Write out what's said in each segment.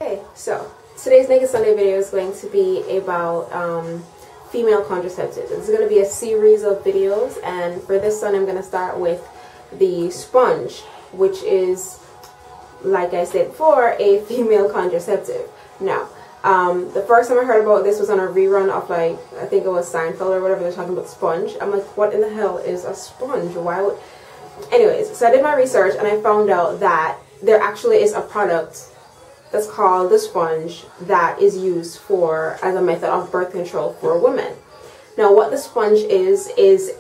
Okay, so today's Naked Sunday video is going to be about female contraceptives. It's going to be a series of videos, and for this one I'm going to start with the sponge, which is, like I said before, a female contraceptive. Now, the first time I heard about this was on a rerun of, like, I think it was Seinfeld or whatever. They're talking about sponge. I'm like, what in the hell is a sponge? Why would... Anyways, so I did my research and I found out that there actually is a product that's called the sponge that is used for as a method of birth control for women. Now, what the sponge is it's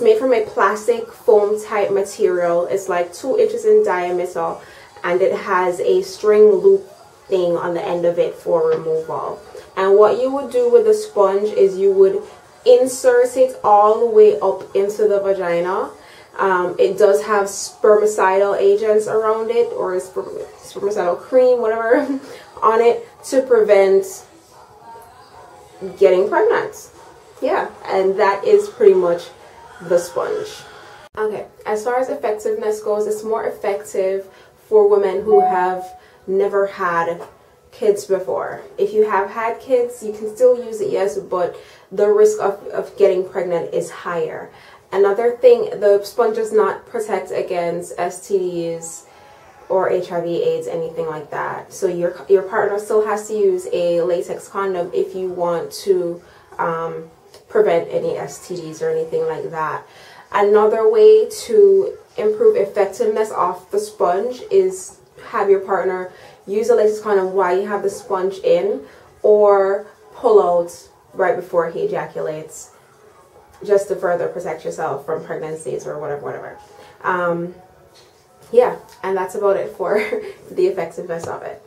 made from a plastic foam type material. It's like 2 inches in diameter, and it has a string loop thing on the end of it for removal. And what you would do with the sponge is you would insert it all the way up into the vagina. It does have spermicidal agents around it, or spermicidal cream, whatever, on it to prevent getting pregnant. Yeah, and that is pretty much the sponge. Okay, as far as effectiveness goes, it's more effective for women who have never had kids before. If you have had kids, you can still use it, yes, but the risk of getting pregnant is higher. Another thing, the sponge does not protect against STDs or HIV/AIDS, anything like that. So your partner still has to use a latex condom if you want to prevent any STDs or anything like that. Another way to improve effectiveness of the sponge is have your partner use a latex condom while you have the sponge in, or pull out right before he ejaculates, just to further protect yourself from pregnancies or whatever. Yeah, and that's about it for the effectiveness of it.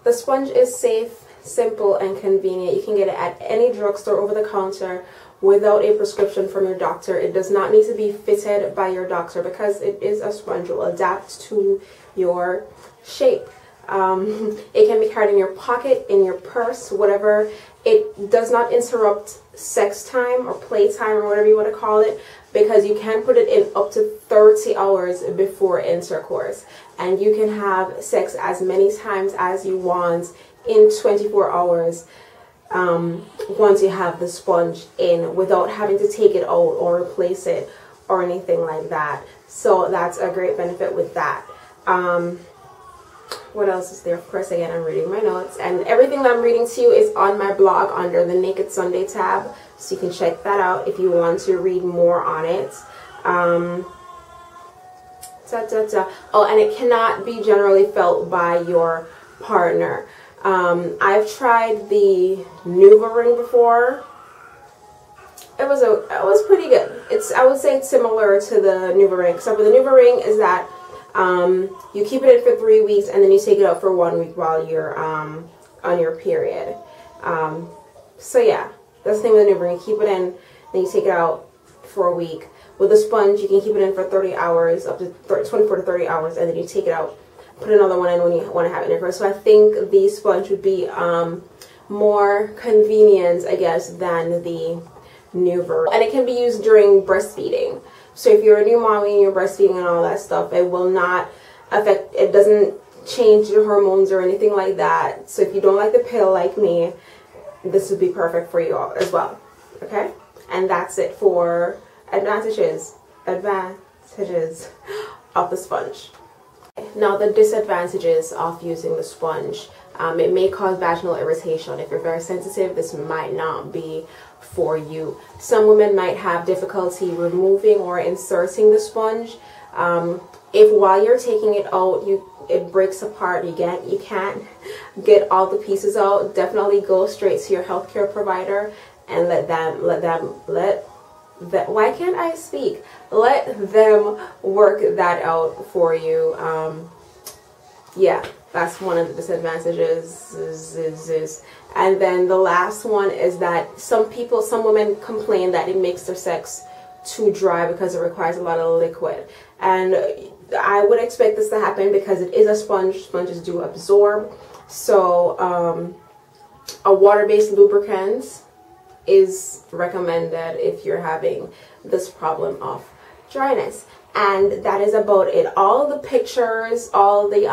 The sponge is safe, simple, and convenient. You can get it at any drugstore over the counter without a prescription from your doctor. It does not need to be fitted by your doctor because it is a sponge. It will adapt to your shape. It can be carried in your pocket, in your purse, whatever. It does not interrupt sex time or playtime or whatever you want to call it, because you can put it in up to 30 hours before intercourse, and you can have sex as many times as you want in 24 hours once you have the sponge in, without having to take it out or replace it or anything like that. So that's a great benefit with that. What else is there? Of course, again, I'm reading my notes, and everything that I'm reading to you is on my blog under the Naked Sunday tab, so you can check that out if you want to read more on it. Oh, and it cannot be generally felt by your partner. I've tried the NuvaRing before. It was pretty good. I would say it's similar to the NuvaRing, except with the NuvaRing is that you keep it in for 3 weeks, and then you take it out for 1 week while you're on your period. So yeah, that's the thing with the NuvaRing. You keep it in, then you take it out for a week. With the sponge, you can keep it in for 30 hours, up to 24 to 30 hours, and then you take it out, put another one in when you want to have intercourse. So I think the sponge would be more convenient, I guess, than the NuvaRing. And it can be used during breastfeeding. So if you're a new mommy and you're breastfeeding and all that stuff, it will not affect, it doesn't change your hormones or anything like that. So if you don't like the pill like me, this would be perfect for you all as well. Okay? And that's it for advantages of the sponge. Now, the disadvantages of using the sponge. It may cause vaginal irritation. If you're very sensitive, this might not be for you. Some women might have difficulty removing or inserting the sponge. If while you're taking it out, it breaks apart, you can't get all the pieces out, definitely go straight to your healthcare provider and let them why can't I speak? Let them work that out for you. Yeah, that's one of the disadvantages. And then the last one is that some women complain that it makes their sex too dry because it requires a lot of liquid. And I would expect this to happen because it is a sponge. Sponges do absorb. So a water-based lubricant is recommended if you're having this problem of dryness. and that is about it. All the pictures, all the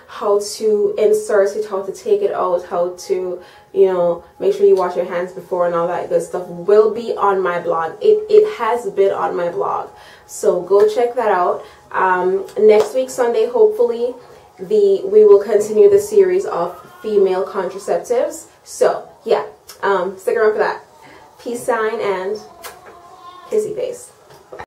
how to insert it, how to take it out, how to, you know, make sure you wash your hands before and all that good stuff will be on my blog. It has been on my blog, so go check that out. Next week Sunday, hopefully we will continue the series of female contraceptives. So yeah, stick around for that. Peace sign and kissy face.